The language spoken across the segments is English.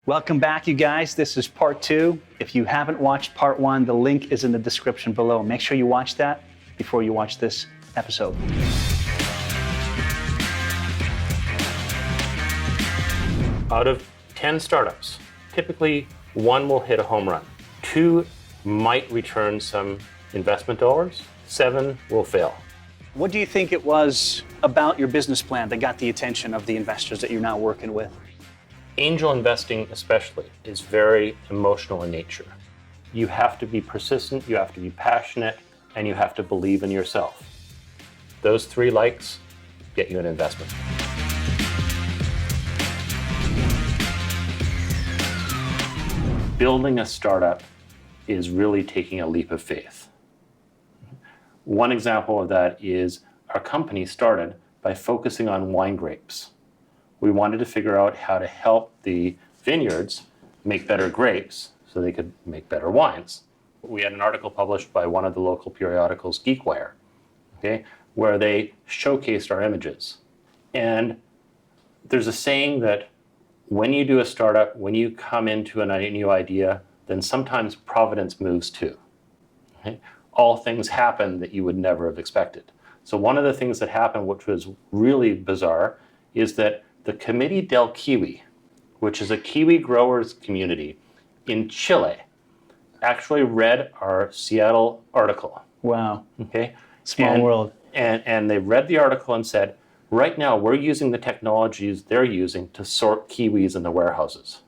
Welcome back, you guys. This is part 2. If you haven't watched part 1, the link is in the description below. Make sure you watch that before you watch this episode. Out of 10 startups, typically 1 will hit a home run. 2 might return some investment dollars. 7 will fail. What do you think it was about your business plan that got the attention of the investors that you're now working with? Angel investing especially is very emotional in nature. You have to be persistent, you have to be passionate, and you have to believe in yourself. Those 3 likes get you an investment. Building a startup is really taking a leap of faith. One example of that is our company started by focusing on wine grapes. We wanted to figure out how to help the vineyards make better grapes so they could make better wines. We had an article published by one of the local periodicals, GeekWire, okay, where they showcased our images. And there's a saying that when you do a startup, when you come into a new idea, then sometimes providence moves too. Okay? All things happen that you would never have expected. So one of the things that happened, which was really bizarre, is that the Comité del Kiwi, which is a kiwi growers community in Chile, actually read our Seattle article. Wow. Okay. Small world. And they read the article and said, right now we're using the technologies they're using to sort kiwis in the warehouses.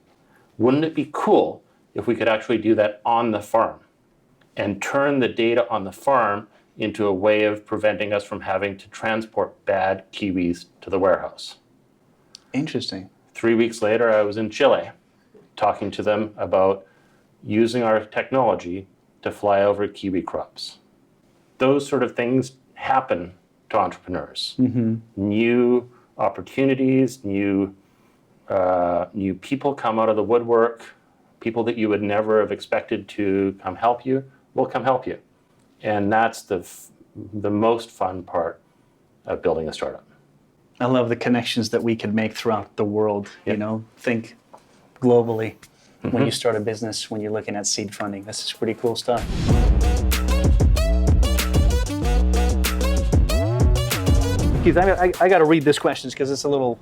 Wouldn't it be cool if we could actually do that on the farm and turn the data on the farm into a way of preventing us from having to transport bad kiwis to the warehouse? Interesting. 3 weeks later, I was in Chile talking to them about using our technology to fly over kiwi crops. Those sort of things happen to entrepreneurs. Mm-hmm. New opportunities, new people come out of the woodwork, people that you would never have expected to come help you will come help you. And that's the most fun part of building a startup. I love the connections that we can make throughout the world. Yep. You know, think globally when you start a business, when you're looking at seed funding. This is pretty cool stuff. Keith, I got to read this question because it's a little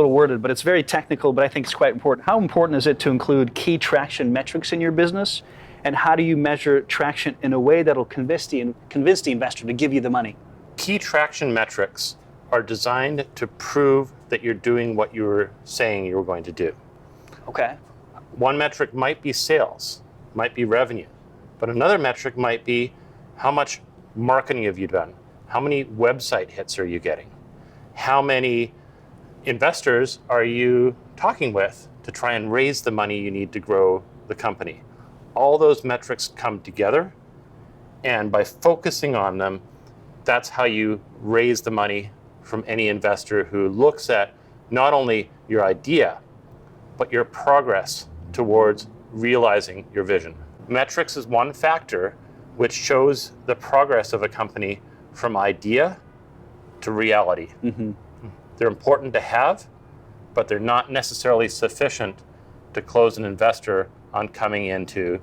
worded, but it's very technical, but I think it's quite important. How important is it to include key traction metrics in your business? And how do you measure traction in a way that'll convince the investor to give you the money? Key traction metrics are designed to prove that you're doing what you were saying you were going to do. Okay. One metric might be sales, might be revenue, but another metric might be how much marketing have you done? How many website hits are you getting? How many investors are you talking with to try and raise the money you need to grow the company? All those metrics come together, and by focusing on them, that's how you raise the money from any investor who looks at not only your idea, but your progress towards realizing your vision. Metrics is one factor which shows the progress of a company from idea to reality. Mm-hmm. They're important to have, but they're not necessarily sufficient to close an investor on coming into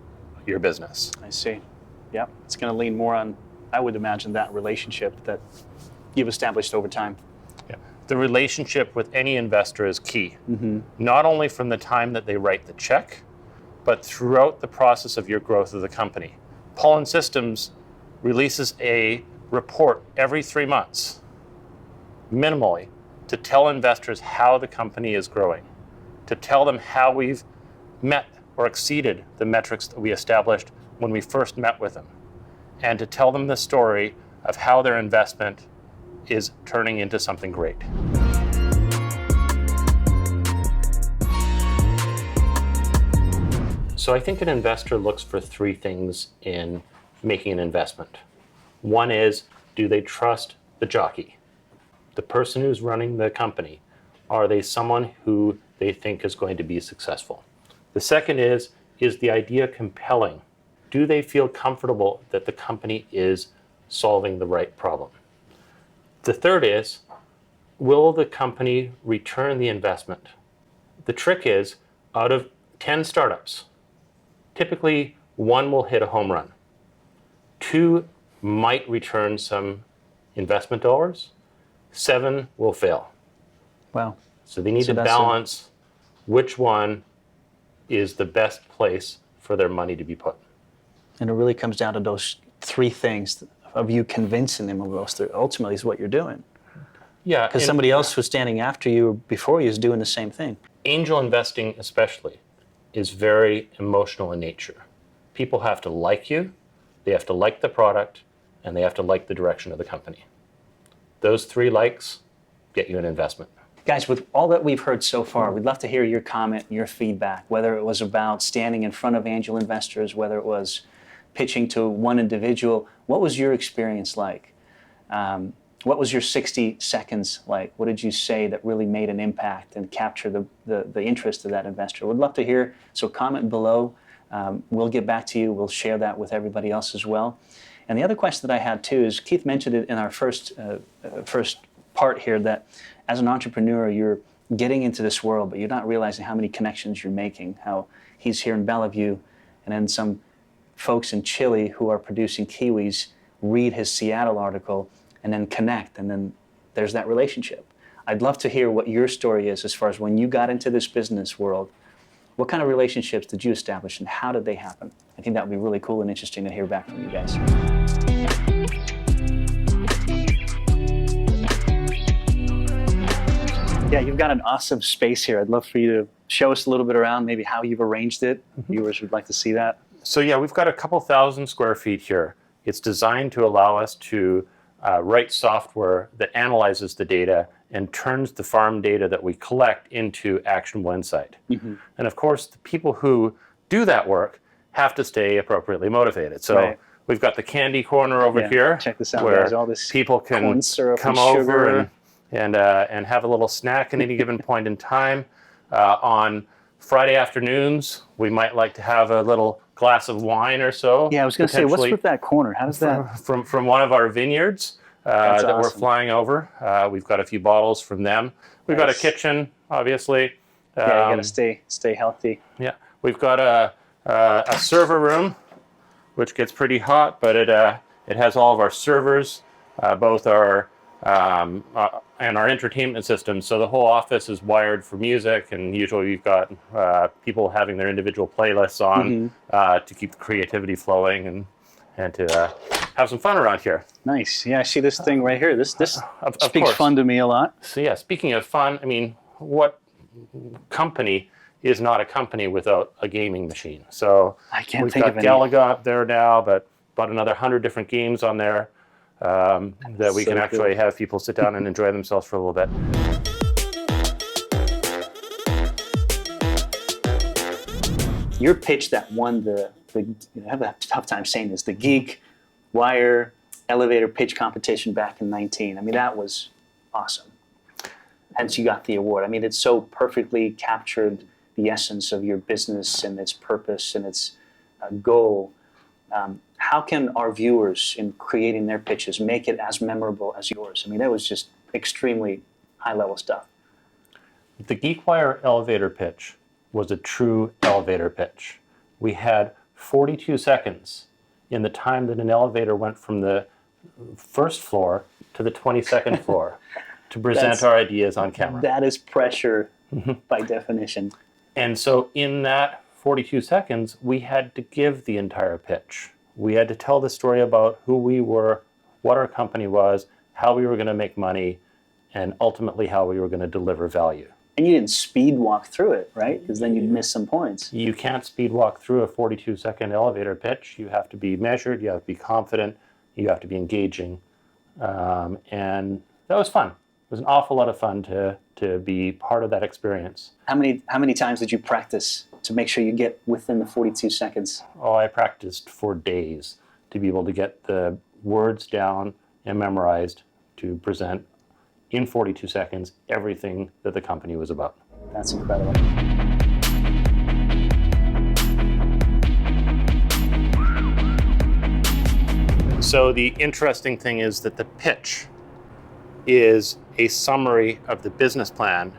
your business. I see. Yeah, it's going to lean more on, I would imagine, that relationship that you've established over time. Yeah. The relationship with any investor is key, not only from the time that they write the check, but throughout the process of your growth of the company. Pollen Systems releases a report every 3 months, minimally, to tell investors how the company is growing, to tell them how we've met or exceeded the metrics that we established when we first met with them, and to tell them the story of how their investment is turning into something great. So I think an investor looks for 3 things in making an investment. One is, do they trust the jockey? The person who's running the company. Are they someone who they think is going to be successful? The second is the idea compelling? Do they feel comfortable that the company is solving the right problem? The third is, will the company return the investment? The trick is, Out of 10 startups, typically 1 will hit a home run. 2 might return some investment dollars. 7 will fail. Wow. So they need to balance which one is the best place for their money to be put. And it really comes down to those 3 things of you convincing them of those 3. Ultimately is what you're doing. Yeah. Because somebody else who's standing after you or before you is doing the same thing. Angel investing especially is very emotional in nature. People have to like you, they have to like the product, and they have to like the direction of the company. Those 3 likes get you an investment. Guys, with all that we've heard so far, we'd love to hear your comment and your feedback, whether it was about standing in front of angel investors, whether it was pitching to one individual. What was your experience like? What was your 60 seconds like? What did you say that really made an impact and capture the interest of that investor? We'd love to hear, so comment below. We'll get back to you. We'll share that with everybody else as well. And the other question that I had too is, Keith mentioned it in our first part here, that as an entrepreneur, you're getting into this world, but you're not realizing how many connections you're making, how he's here in Bellevue, and then some folks in Chile who are producing kiwis read his Seattle article and then connect, and then there's that relationship. I'd love to hear what your story is as far as when you got into this business world. What kind of relationships did you establish and how did they happen? I think that would be really cool and interesting to hear back from you guys. Yeah, you've got an awesome space here. I'd love for you to show us a little bit around maybe how you've arranged it. Viewers would like to see that. So yeah, we've got a couple thousand square feet here. It's designed to allow us to write software that analyzes the data and turns the farm data that we collect into actionable insight. And of course, the people who do that work have to stay appropriately motivated. So we've got the candy corner over here. Check this out, where guys. All this people can corn syrup come and over sugar. and have a little snack at any given point in time. On Friday afternoons, we might like to have a little glass of wine or so. Yeah, I was going to say, what's with that corner? How does that? From one of our vineyards that we're flying over. We've got a few bottles from them. We've got a kitchen, obviously. Yeah, you got to stay healthy. Yeah, we've got a server room, which gets pretty hot, but it has all of our servers, both our and our entertainment systems. So the whole office is wired for music, and usually you've got people having their individual playlists on to keep the creativity flowing and to have some fun around here. Nice. Yeah, I see this thing right here. This Of speaks course. fun to me a lot. So yeah, speaking of fun, I mean, what company is not a company without a gaming machine? So I can't we've think got of any. Galaga up there now, but about another 100 different games on there that we can actually have people sit down and enjoy themselves for a little bit. Your pitch that won the I have a tough time saying this, the Geek Wire elevator pitch competition back in 19. I mean, that was awesome. Hence you got the award. I mean, it so perfectly captured the essence of your business and its purpose and its goal. How can our viewers, in creating their pitches, make it as memorable as yours? I mean, that was just extremely high-level stuff. The GeekWire elevator pitch was a true elevator pitch. We had 42 seconds in the time that an elevator went from the first floor to the 22nd floor to present our ideas on camera. That is pressure by definition. And so in that 42 seconds, we had to give the entire pitch. We had to tell the story about who we were, what our company was, how we were going to make money, and ultimately how we were going to deliver value. And you didn't speed walk through it, right? Because then you'd miss some points. You can't speed walk through a 42-second elevator pitch. You have to be measured, you have to be confident, you have to be engaging. And that was fun. It was an awful lot of fun to be part of that experience. How many times did you practice to make sure you get within the 42 seconds? Oh, I practiced for days to be able to get the words down and memorized to present in 42 seconds everything that the company was about. That's incredible. So the interesting thing is that the pitch is a summary of the business plan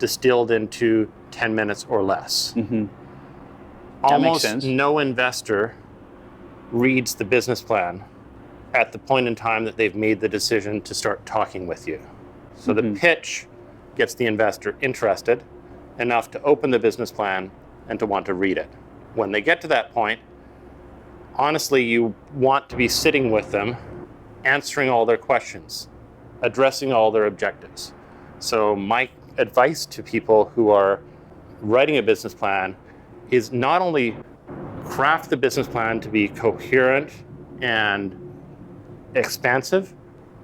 distilled into 10 minutes or less. That Almost makes sense. no investor reads the business plan at the point in time that they've made the decision to start talking with you. So the pitch gets the investor interested enough to open the business plan and to want to read it. When they get to that point, honestly, you want to be sitting with them, answering all their questions, addressing all their objectives. So my advice to people who are writing a business plan is not only craft the business plan to be coherent and expansive,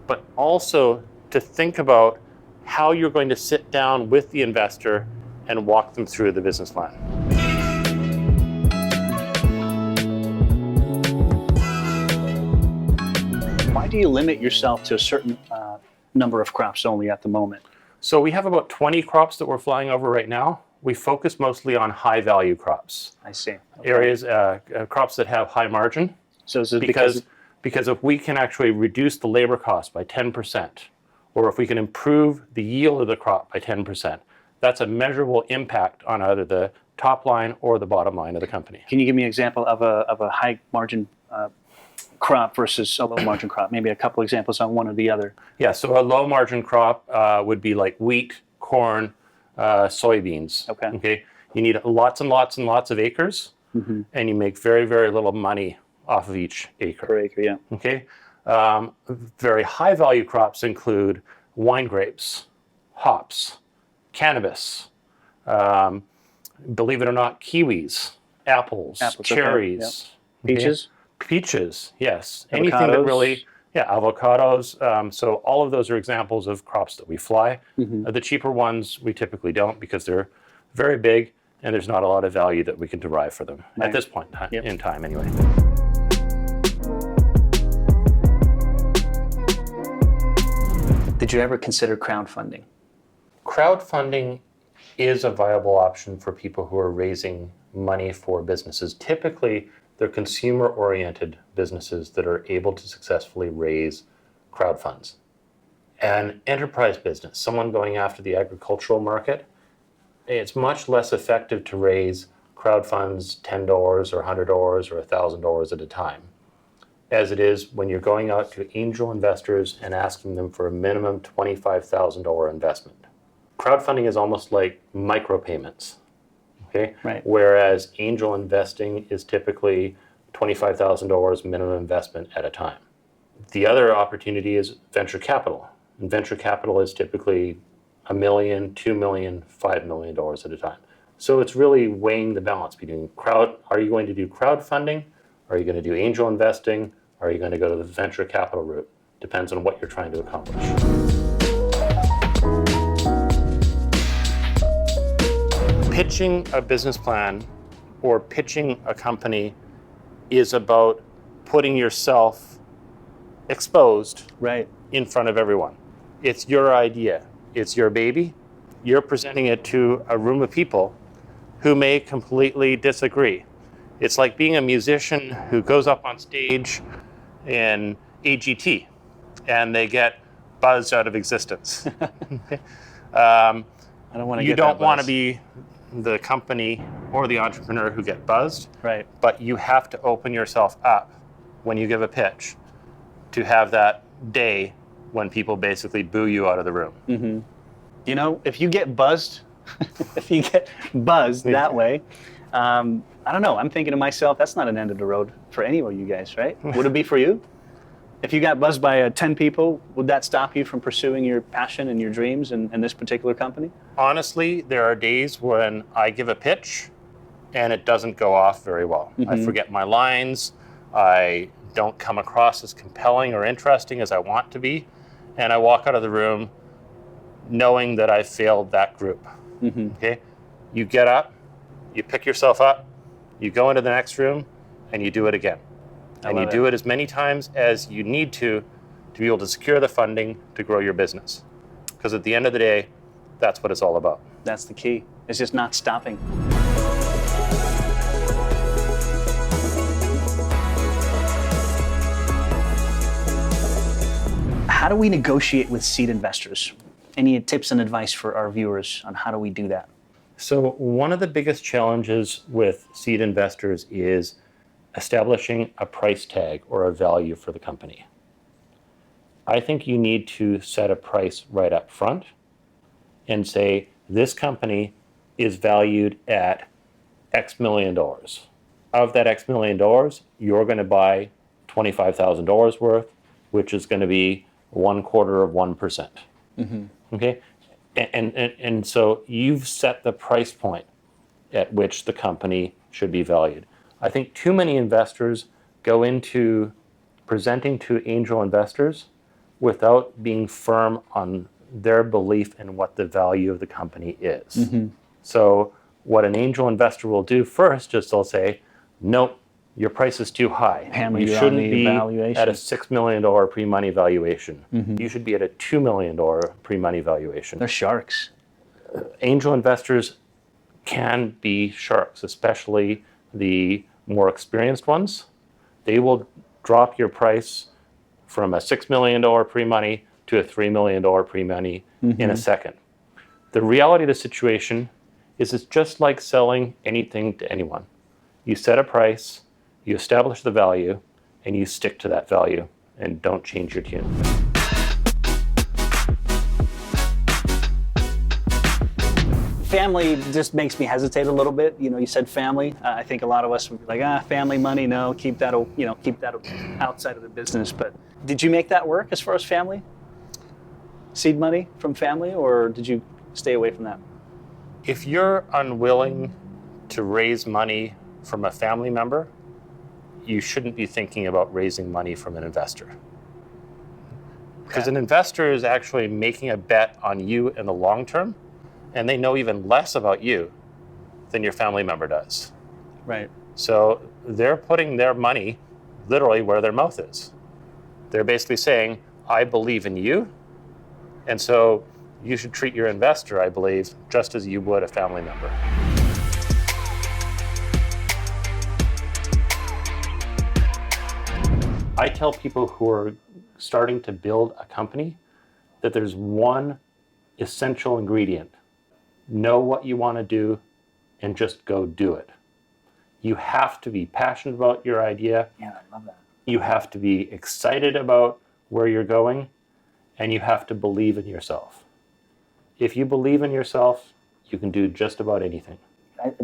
but also to think about how you're going to sit down with the investor and walk them through the business plan. Why do you limit yourself to a certain number of crops only at the moment? So we have about 20 crops that we're flying over right now. We focus mostly on high value crops. I see. Okay. Areas, crops that have high margin. So is it Because if we can actually reduce the labor cost by 10%, or if we can improve the yield of the crop by 10%, that's a measurable impact on either the top line or the bottom line of the company. Can you give me an example of a high margin crop versus a low margin crop? Maybe a couple examples on one or the other. Yeah, so a low margin crop would be like wheat, corn, soybeans. Okay. You need lots and lots and lots of acres, and you make very, very little money off of each acre. Per acre, yeah. Okay. Very high value crops include wine grapes, hops, cannabis, believe it or not, kiwis, apples, cherries, okay. Peaches? Peaches, yes. Avocados. Anything that really, avocados. So all of those are examples of crops that we fly. The cheaper ones we typically don't because they're very big and there's not a lot of value that we can derive for them at this point in time anyway. Did you ever consider crowdfunding? Crowdfunding is a viable option for people who are raising money for businesses. Typically, they're consumer-oriented businesses that are able to successfully raise crowd funds. An enterprise business, someone going after the agricultural market, it's much less effective to raise crowd funds $10 or $100 or $1,000 at a time, as it is when you're going out to angel investors and asking them for a minimum $25,000 investment. Crowdfunding is almost like micropayments, okay? Right. Whereas angel investing is typically $25,000 minimum investment at a time. The other opportunity is venture capital. And venture capital is typically $1 million, $2 million, $5 million at a time. So it's really weighing the balance between are you going to do crowdfunding? Are you going to do angel investing? Are you going to go to the venture capital route? Depends on what you're trying to accomplish. Pitching a business plan or pitching a company is about putting yourself exposed in front of everyone. It's your idea. It's your baby. You're presenting it to a room of people who may completely disagree. It's like being a musician who goes up on stage in AGT and they get buzzed out of existence. I don't want to. You don't want to be the company or the entrepreneur who get buzzed. Right. But you have to open yourself up when you give a pitch to have that day when people basically boo you out of the room. Mm-hmm. You know, if you get buzzed, that way, I don't know. I'm thinking to myself, that's not an end of the road for any of you guys, right? Would it be for you? If you got buzzed by 10 people, would that stop you from pursuing your passion and your dreams in this particular company? Honestly, there are days when I give a pitch and it doesn't go off very well. I forget my lines. I don't come across as compelling or interesting as I want to be. And I walk out of the room knowing that I failed that group. Okay? You get up, you pick yourself up, you go into the next room, and you do it again. And you do it as many times as you need to be able to secure the funding to grow your business. Because at the end of the day, that's what it's all about. That's the key. It's just not stopping. How do we negotiate with seed investors? Any tips and advice for our viewers on how do we do that? So one of the biggest challenges with seed investors is establishing a price tag or a value for the company. I think you need to set a price right up front and say, this company is valued at X million dollars. Of that X million dollars, you're going to buy $25,000 worth, which is going to be 0.25%. Okay? And so you've set the price point at which the company should be valued. I think too many investors go into presenting to angel investors without being firm on their belief in what the value of the company is. So what an angel investor will do first is they'll say, nope, your price is too high. Hammer You you on shouldn't the be valuation. at a $6 million pre-money valuation. You should be at a $2 million pre-money valuation. They're sharks. Angel investors can be sharks, especially the more experienced ones. They will drop your price from a $6 million pre-money to a $3 million pre-money in a second. The reality of the situation is it's just like selling anything to anyone. You set a price, you establish the value, and you stick to that value and don't change your tune. Family just makes me hesitate a little bit. You know, you said family. I think a lot of us would be like, family money, no, keep that outside of the business. But did you make that work as far as family? Seed money from family, or did you stay away from that? If you're unwilling to raise money from a family member, you shouldn't be thinking about raising money from an investor. Because an investor is actually making a bet on you in the long term, and they know even less about you than your family member does. Right. So they're putting their money literally where their mouth is. They're basically saying, I believe in you, and so you should treat your investor, I believe, just as you would a family member. I tell people who are starting to build a company that there's one essential ingredient. Know what you want to do and just go do it. You have to be passionate about your idea. Yeah, I love that. You have to be excited about where you're going, and you have to believe in yourself. If you believe in yourself, you can do just about anything.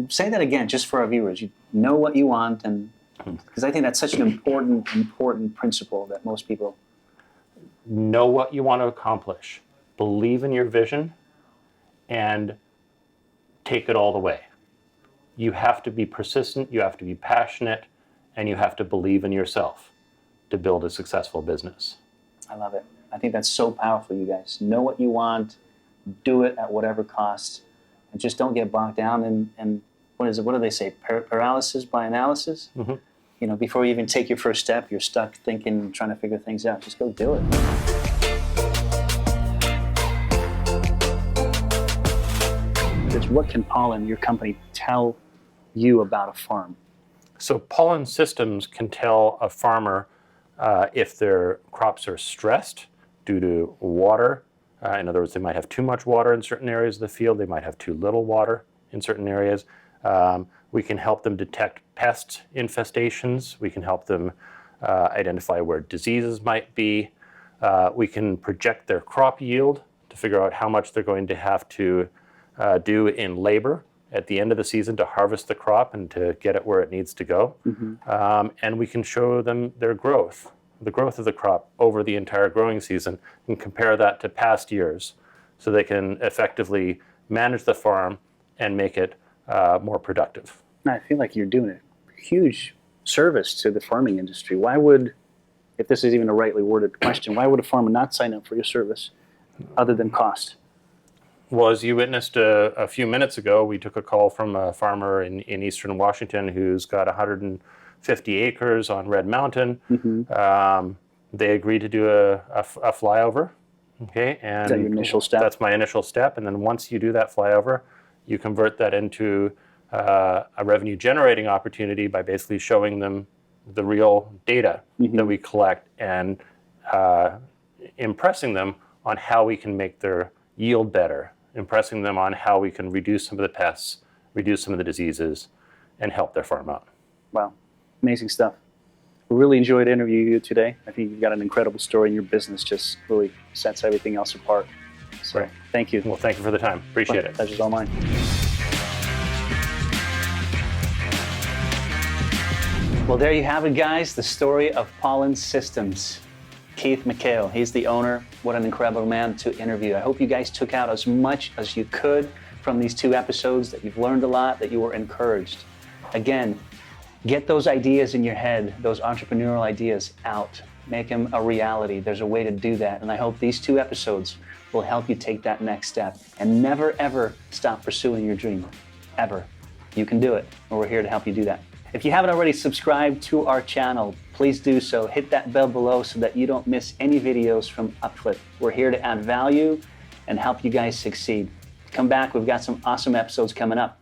Say that again, just for our viewers. You know what you want, and because I think that's such an important principle that most people. Know what you want to accomplish. Believe in your vision, and take it all the way. You have to be persistent, you have to be passionate, and you have to believe in yourself to build a successful business. I love it. I think that's so powerful, you guys. Know what you want, do it at whatever cost, and just don't get bogged down in what is it? What do they say? Paralysis by analysis? You know, before you even take your first step, you're stuck thinking, trying to figure things out. Just go do it. What can Pollen, your company, tell you about a farm? So Pollen Systems can tell a farmer if their crops are stressed due to water. In other words, they might have too much water in certain areas of the field. They might have too little water in certain areas. We can help them detect pest infestations. We can help them identify where diseases might be. We can project their crop yield to figure out how much they're going to have to do in labor at the end of the season to harvest the crop and to get it where it needs to go. And we can show them their growth, the growth of the crop over the entire growing season, and compare that to past years so they can effectively manage the farm and make it more productive. I feel like you're doing a huge service to the farming industry. Why would, if this is even a rightly worded question, why would a farmer not sign up for your service other than cost? Well, as you witnessed a few minutes ago, we took a call from a farmer in eastern Washington who's got 150 acres on Red Mountain. They agreed to do a flyover. Okay, and is that your initial step? That's my initial step. And then once you do that flyover, you convert that into a revenue generating opportunity by basically showing them the real data that we collect and impressing them on how we can make their yield better, impressing them on how we can reduce some of the pests, reduce some of the diseases, and help their farm out. Wow, amazing stuff. We really enjoyed interviewing you today. I think you've got an incredible story, and your business just really sets everything else apart. So Great. Thank you. Well, thank you for the time. Appreciate it. Pleasure's all mine. Well, there you have it, guys. The story of Pollen Systems. Keith McHale, he's the owner. What an incredible man to interview. I hope you guys took out as much as you could from these 2 episodes, that you've learned a lot, that you were encouraged. Again, get those ideas in your head, those entrepreneurial ideas out. Make them a reality. There's a way to do that. And I hope these 2 episodes will help you take that next step. And never, ever stop pursuing your dream. Ever. You can do it. And we're here to help you do that. If you haven't already subscribed to our channel, please do so. Hit that bell below so that you don't miss any videos from UpFlip. We're here to add value and help you guys succeed. Come back. We've got some awesome episodes coming up.